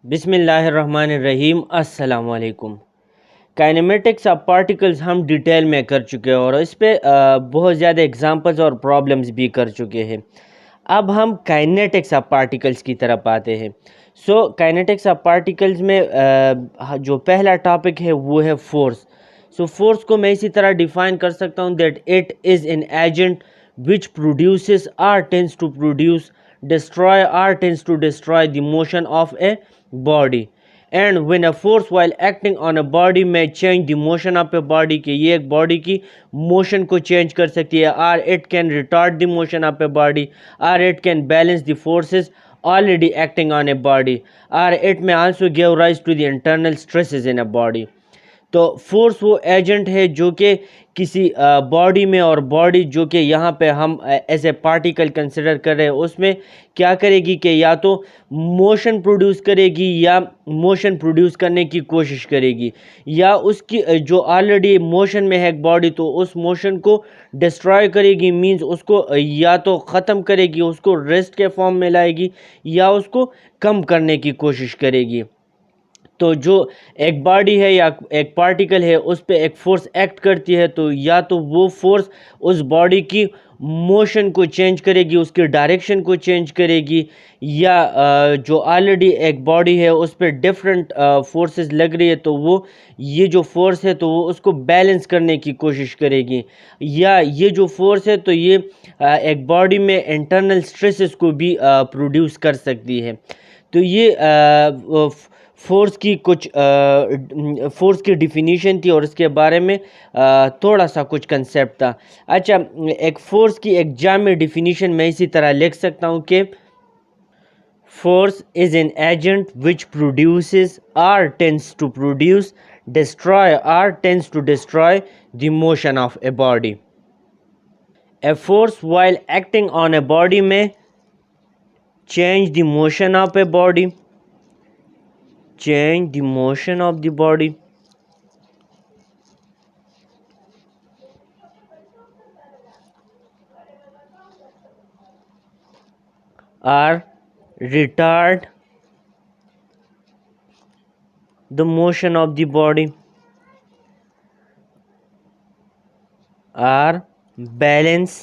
बिस्मिल्लाहिर्रहमानिर्रहीम अस्सलाम वालेकुम। काइनेमेटिक्स ऑफ पार्टिकल्स हम डिटेल में कर चुके हैं और इस पे बहुत ज़्यादा एग्जांपल्स और प्रॉब्लम्स भी कर चुके हैं। अब हम काइनेटिक्स ऑफ पार्टिकल्स की तरफ आते हैं। काइनेटिक्स ऑफ पार्टिकल्स में जो पहला टॉपिक है वो है फोर्स। फोर्स को मैं इसी तरह डिफाइन कर सकता हूँ that it is an agent which produces or tends to produce, destroy or tends to destroy the motion of a body. And when a force while acting on a body may change the motion of a body, कि ये एक body की motion को change कर सकती है, or it can retard the motion of a body, or it can balance the forces already acting on a body, or it may also give rise to the internal stresses in a body. तो force वो agent है जो कि किसी body में, और body जो कि यहाँ पे हम एज ए पार्टिकल कंसिडर कर रहे हैं, उसमें क्या करेगी कि या तो मोशन प्रोड्यूस करेगी या मोशन प्रोड्यूस करने की कोशिश करेगी, या उसकी जो ऑलरेडी मोशन में है बॉडी तो उस मोशन को डिस्ट्रॉय करेगी, मींस उसको या तो ख़त्म करेगी, उसको रेस्ट के फॉर्म में लाएगी, या उसको कम करने की कोशिश करेगी। तो जो एक बॉडी है या एक पार्टिकल है उस पर एक फोर्स एक्ट करती है, तो या तो वो फोर्स उस बॉडी की मोशन को चेंज करेगी, उसके डायरेक्शन को चेंज करेगी, या जो ऑलरेडी एक बॉडी है उस पर डिफरेंट फोर्सेस लग रही है तो वो ये जो फोर्स है तो वो उसको बैलेंस करने की कोशिश करेगी, या ये जो फोर्स है तो ये एक बॉडी में इंटरनल स्ट्रेसेस को भी प्रोड्यूस कर सकती है। तो ये फोर्स की कुछ फोर्स की डिफिनीशन थी और इसके बारे में थोड़ा सा कुछ कंसेप्ट था। अच्छा, एक फोर्स की एक जामे डिफिनीशन मैं इसी तरह लिख सकता हूँ कि force is an agent which produces or tends to produce, destroy or tends to destroy the motion of a body. A force while acting on a body may change the motion of a body, change the motion of the body, or retard the motion of the body, or balance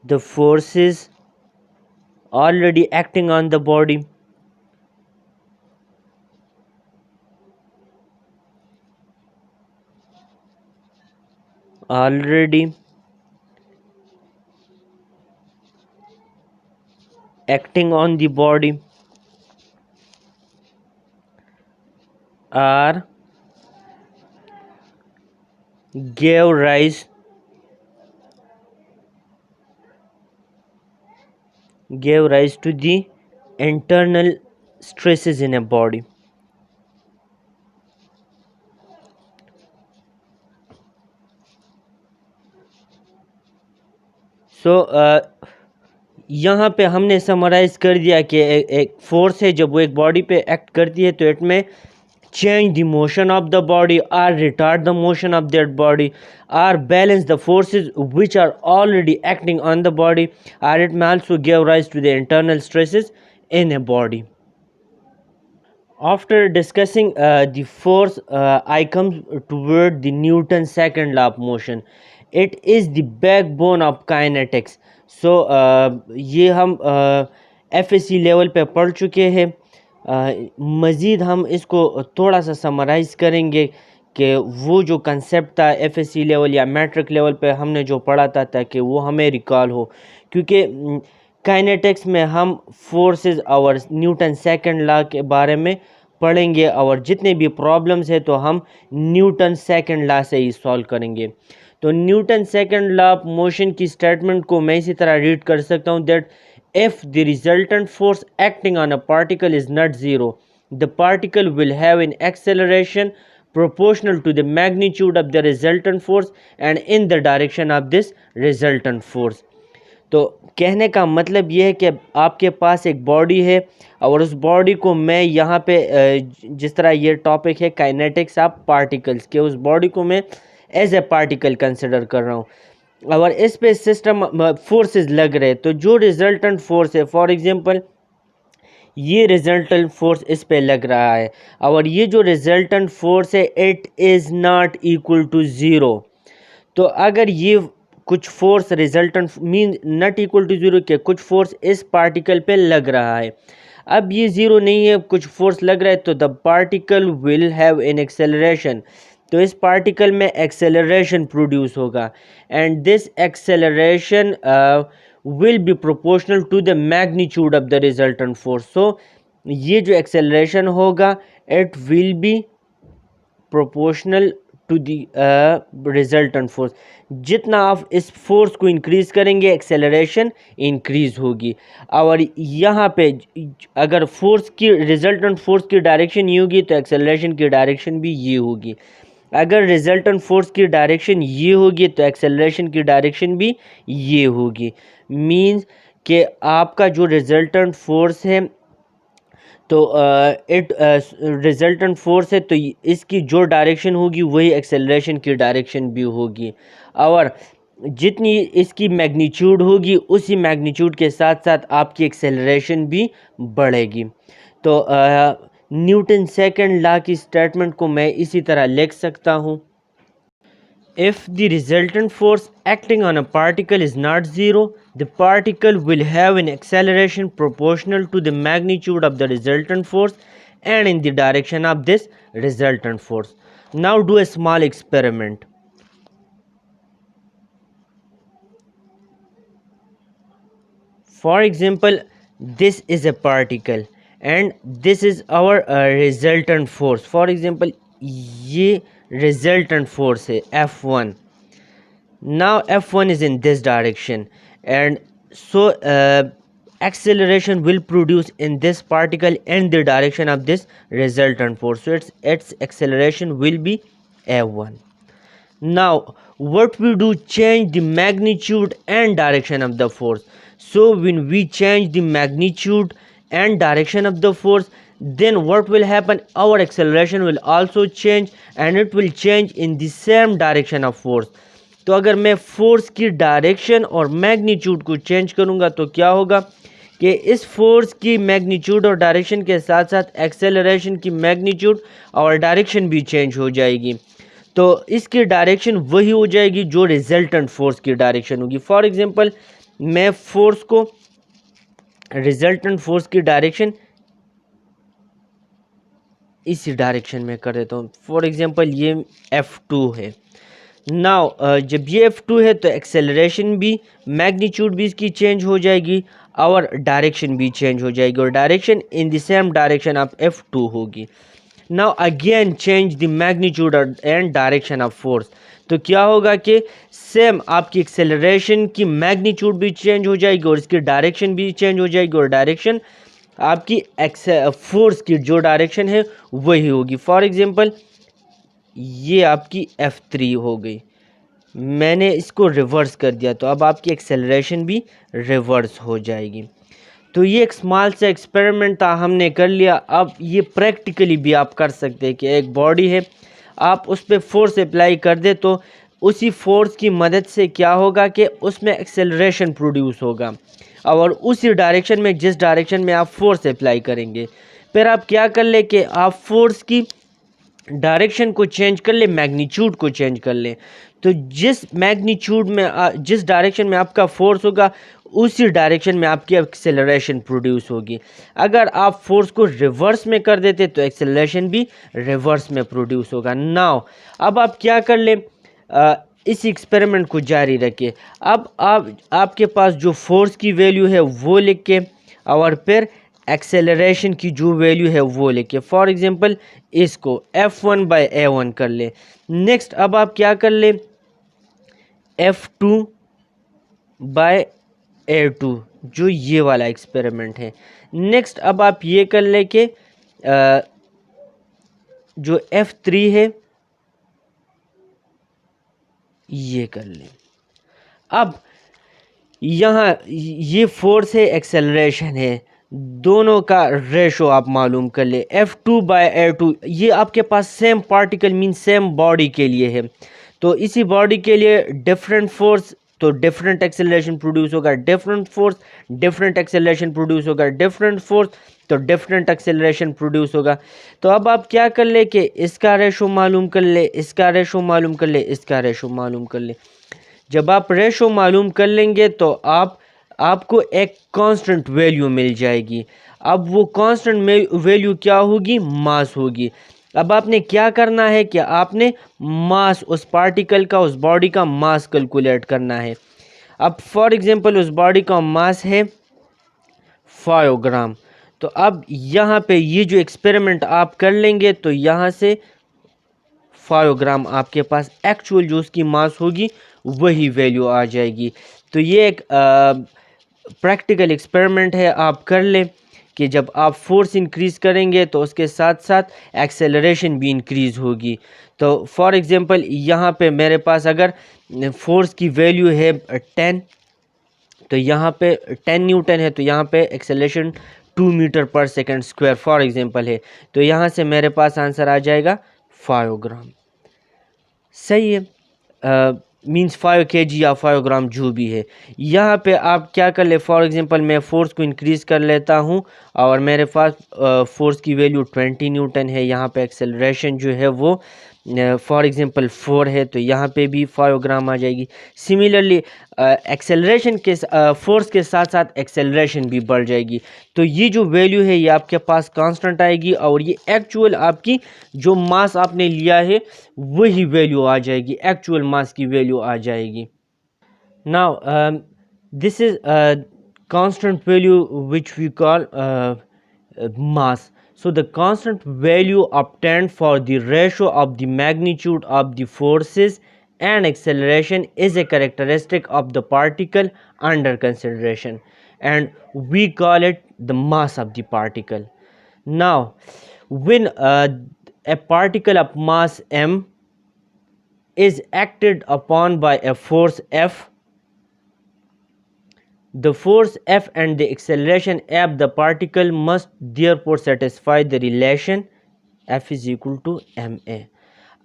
the forces already acting on the body, already acting on the body, or gave rise to the internal stresses in a body. यहाँ पे हमने summarise कर दिया कि एक force है, जब वो एक बॉडी पे एक्ट करती है तो इट में change the motion of the body or retard the motion of that body or balance the forces which are already acting on the body, or it may also give rise to the internal stresses in a body. After discussing the force, I come toward the Newton's second law of motion. It is the backbone of kinetics. ये हम FSC level पे पढ़ चुके हैं। मज़ीद हम इसको थोड़ा सा समराइज़ करेंगे कि वो जो कंसेप्ट था FSC लेवल या मैट्रिक लेवल पे हमने जो पढ़ा था, ताकि वो हमें रिकॉल हो, क्योंकि काइनेटिक्स में हम फोर्सेस और न्यूटन सेकंड लॉ के बारे में पढ़ेंगे, और जितने भी प्रॉब्लम्स है तो हम न्यूटन सेकंड लॉ से ही सॉल्व करेंगे। तो Newton second law of motion की स्टेटमेंट को मैं इसी तरह रीड कर सकता हूँ that if the resultant force acting on a particle is not zero, the particle will have an acceleration proportional to the magnitude of the resultant force and in the direction of this resultant force. तो कहने का मतलब ये है कि आपके पास एक body है और उस बॉडी को मैं यहाँ पे जिस तरह ये टॉपिक है काइनेटिक्स ऑफ पार्टिकल्स के, उस बॉडी को मैं एज ए पार्टिकल कंसिडर कर रहा हूँ और इस पे सिस्टम फोर्सेस लग रहे हैं। तो जो रिजल्टेंट फोर्स है, फॉर एग्जांपल ये रिजल्टेंट फोर्स इस पे लग रहा है, और ये जो रिजल्टेंट फोर्स है it is not equal to zero. तो अगर ये कुछ force resultant mean not equal to zero के कुछ फोर्स इस पार्टिकल पे लग रहा है, अब ये ज़ीरो नहीं है, कुछ फोर्स लग रहा है, तो the particle will have an acceleration. तो इस पार्टिकल में एक्सेलरेशन प्रोड्यूस होगा, and this acceleration will be proportional to the magnitude of the resultant force. So ये जो एक्सेलरेशन होगा it will be proportional to the resultant force. जितना आप इस फोर्स को इंक्रीज़ करेंगे एक्सेलरेशन इंक्रीज़ होगी। और यहाँ पे अगर फोर्स की रिजल्टेंट फोर्स की डायरेक्शन ये होगी तो एक्सेलरेशन की डायरेक्शन भी ये होगी। अगर रिजल्टेंट फोर्स की डायरेक्शन ये होगी तो एक्सेलरेशन की डायरेक्शन भी ये होगी। मीन्स कि आपका जो रिजल्टेंट फोर्स है तो रिजल्टेंट फोर्स है, तो इसकी जो डायरेक्शन होगी वही एक्सेलरेशन की डायरेक्शन भी होगी, और जितनी इसकी मैग्नीट्यूड होगी उसी मैग्नीट्यूड के साथ साथ आपकी एक्सेलरेशन भी बढ़ेगी। तो न्यूटन सेकंड लॉ की स्टेटमेंट को मैं इसी तरह लिख सकता हूँ, if the resultant force acting on a particle is not zero, the particle will have an acceleration proportional to the magnitude of the resultant force and in the direction of this resultant force. Now do a small experiment. For example, this is a particle and this is our resultant force. For example, ये resultant force है F1. Now F1 is in this direction, and so acceleration will produce in this particle in the direction of this resultant force. So its acceleration will be F1. Now what we do, change the magnitude and direction of the force. So when we change the magnitude and direction of the force, then what will happen, our acceleration will also change and it will change in the same direction of force. तो अगर मैं force की direction और magnitude को change करूंगा तो क्या होगा कि इस फोर्स की मैग्नीट्यूड और डायरेक्शन के साथ साथ एक्सेलरेशन की मैग्नीट्यूड और डायरेक्शन भी चेंज हो जाएगी। तो इसकी डायरेक्शन वही हो जाएगी जो रिजल्टेंट फोर्स की डायरेक्शन होगी। फॉर एग्जांपल मैं फोर्स को रिजल्टेंट फोर्स की डायरेक्शन इसी डायरेक्शन में कर देता हूँ। फॉर एग्जांपल ये F2 है। नाउ जब ये F2 है तो एक्सेलरेशन भी मैग्नीट्यूड भी इसकी चेंज हो जाएगी और डायरेक्शन भी चेंज हो जाएगी, और direction in the same direction of F2 होगी। Now again change the magnitude and direction of force, तो क्या होगा कि सेम आपकी एक्सेलरेशन की मैग्नीट्यूड भी चेंज हो जाएगी और इसकी डायरेक्शन भी चेंज हो जाएगी, और डायरेक्शन आपकी फोर्स की जो डायरेक्शन है वही होगी। फॉर एग्जांपल ये आपकी F3 हो गई, मैंने इसको रिवर्स कर दिया तो अब आपकी एक्सेलरेशन भी रिवर्स हो जाएगी। तो ये एक स्मॉल सा एक्सपेरिमेंट था, हमने कर लिया। अब ये प्रैक्टिकली भी आप कर सकते हैं कि एक बॉडी है, आप उस पर फोर्स अप्लाई कर दे तो उसी फोर्स की मदद से क्या होगा कि उसमें एक्सेलरेशन प्रोड्यूस होगा, और उसी डायरेक्शन में जिस डायरेक्शन में आप फोर्स अप्लाई करेंगे। फिर आप क्या कर ले कि आप फोर्स की डायरेक्शन को चेंज कर ले, मैग्नीट्यूड को चेंज कर ले, तो जिस मैग्नीट्यूड में जिस डायरेक्शन में आपका फोर्स होगा उसी डायरेक्शन में आपकी एक्सेलरेशन प्रोड्यूस होगी। अगर आप फोर्स को रिवर्स में कर देते तो एक्सेलरेशन भी रिवर्स में प्रोड्यूस होगा। नाउ अब आप क्या कर ले, इस एक्सपेरिमेंट को जारी रखिए। अब आपके पास जो फोर्स की वैल्यू है वो लिख के और फिर एक्सेलरेशन की जो वैल्यू है वो लिखे। फॉर एग्जांपल इसको F1/A1 कर ले। नेक्स्ट अब आप क्या कर ले, F2/A2 जो ये वाला एक्सपेरिमेंट है। नेक्स्ट अब आप ये कर ले कि जो F3 है ये कर ले। अब यहाँ ये फोर्स है, एक्सेलरेशन है, दोनों का रेशो आप मालूम कर ले। F2/A2 ये आपके पास same particle mean same body के लिए है, तो इसी बॉडी के लिए डिफरेंट फोर्स तो डिफरेंट एक्सेलरेशन प्रोड्यूस होगा, different force different acceleration produce होगा, डिफरेंट फोर्स तो डिफरेंट एक्सेलरेशन प्रोड्यूस होगा। तो अब आप क्या कर ले कि इसका रेशो मालूम कर ले, इसका रेशो मालूम कर ले, इसका रेशो मालूम कर ले। जब आप रेशो मालूम कर लेंगे तो आपको एक कांस्टेंट वैल्यू मिल जाएगी। अब वो कांस्टेंट वैल्यू क्या होगी? मास होगी। अब आपने क्या करना है कि आपने मास, उस पार्टिकल का, उस बॉडी का मास कैलकुलेट करना है। अब फॉर एग्जांपल उस बॉडी का मास है 5 ग्राम। तो अब यहाँ पे ये जो एक्सपेरिमेंट आप कर लेंगे तो यहाँ से 5 ग्राम आपके पास एक्चुअल जो उसकी मास होगी वही वैल्यू आ जाएगी। तो ये एक प्रैक्टिकल एक्सपेरिमेंट है, आप कर लें कि जब आप फोर्स इंक्रीज़ करेंगे तो उसके साथ साथ एक्सेलरेशन भी इंक्रीज़ होगी। तो फॉर एग्जांपल यहाँ पे मेरे पास अगर फोर्स की वैल्यू है 10, तो यहाँ पे 10 न्यूटन है, तो यहाँ पे एक्सेलरेशन 2 मीटर पर सेकंड स्क्वायर फॉर एग्जांपल है। तो यहाँ से मेरे पास आंसर आ जाएगा 5 ग्राम। सही है, मीन्स 5 kg या 5 ग्राम जो भी है। यहाँ पे आप क्या कर ले, फॉर एग्जांपल मैं फोर्स को इंक्रीज़ कर लेता हूँ और मेरे पास फोर्स की वैल्यू 20 न्यूटन है। यहाँ पे एक्सेलरेशन जो है वो फॉर एग्जांपल 4 है, तो यहाँ पे भी 5 ग्राम आ जाएगी। सिमिलरली एक्सेलरेशन के फोर्स के साथ साथ एक्सेलरेशन भी बढ़ जाएगी। तो ये जो वैल्यू है ये आपके पास कांस्टेंट आएगी और ये एक्चुअल आपकी जो मास आपने लिया है वही वैल्यू आ जाएगी, एक्चुअल मास की वैल्यू आ जाएगी। Now this is constant value which we call mass. So the constant value obtained for the ratio of the magnitude of the forces and acceleration is a characteristic of the particle under consideration, and we call it the mass of the particle. Now when a particle of mass m is acted upon by a force F, the force F and the acceleration F, the particle must therefore satisfy the relation F is equal to ma.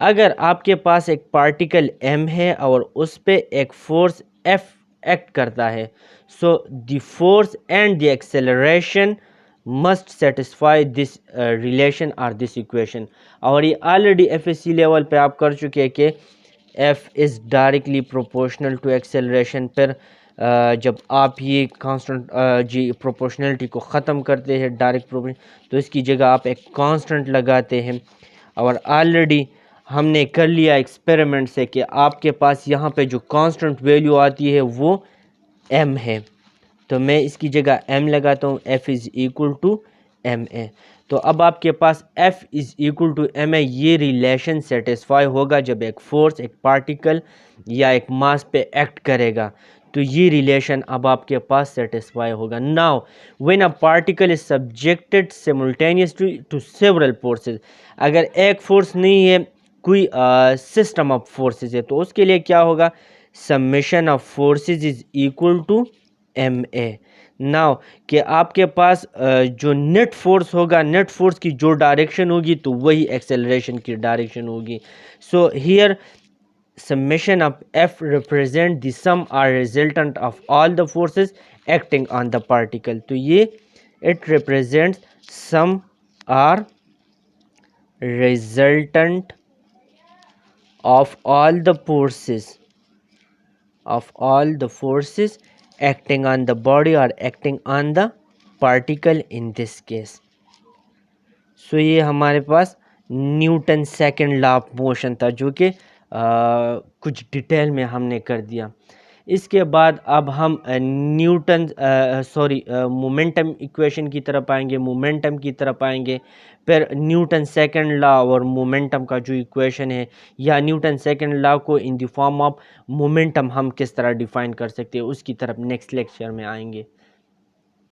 अगर आपके पास एक particle m है और उस पे एक force F act करता है, so the force and the acceleration must satisfy this relation और दिस इक्वेशन। और ये ऑलरेडी FSC लेवल पे आप कर चुके हैं कि F is directly proportional to acceleration. पर जब आप ये कांस्टेंट जी प्रोपोर्शनलिटी को ख़त्म करते हैं डायरेक्ट प्रोपोर्शनल, तो इसकी जगह आप एक कांस्टेंट लगाते हैं। और ऑलरेडी हमने कर लिया एक्सपेरिमेंट से कि आपके पास यहाँ पे जो कांस्टेंट वैल्यू आती है वो m है, तो मैं इसकी जगह m लगाता हूँ, F is equal to ma। तो अब आपके पास F is equal to ma, ये रिलेशन सेटिस्फाई होगा जब एक फोर्स एक पार्टिकल या एक मास पे एक्ट करेगा, तो ये रिलेशन अब आपके पास सेटिस्फाई होगा। Now when a particle is subjected simultaneously to several forces, अगर एक फोर्स नहीं है, कोई सिस्टम ऑफ फोर्सेस है, तो उसके लिए क्या होगा? Summation of forces is equal to ma। Now कि आपके पास जो नेट फोर्स होगा, नेट फोर्स की जो डायरेक्शन होगी तो वही एक्सेलरेशन की डायरेक्शन होगी। So here summation of F represent the sum or resultant of all the forces acting on the particle। तो ये it represents sum or resultant of all the forces acting on the body or acting on the particle in this case। So ये हमारे पास Newton second law of motion था जो कि कुछ detail में हमने कर दिया। इसके बाद अब हम मोमेंटम इक्वेशन की तरफ आएंगे, मोमेंटम की तरफ आएंगे, फिर न्यूटन सेकंड लॉ और मोमेंटम का जो इक्वेशन है या न्यूटन सेकंड लॉ को in the form of momentum हम किस तरह डिफाइन कर सकते हैं उसकी तरफ नेक्स्ट लेक्चर में आएंगे।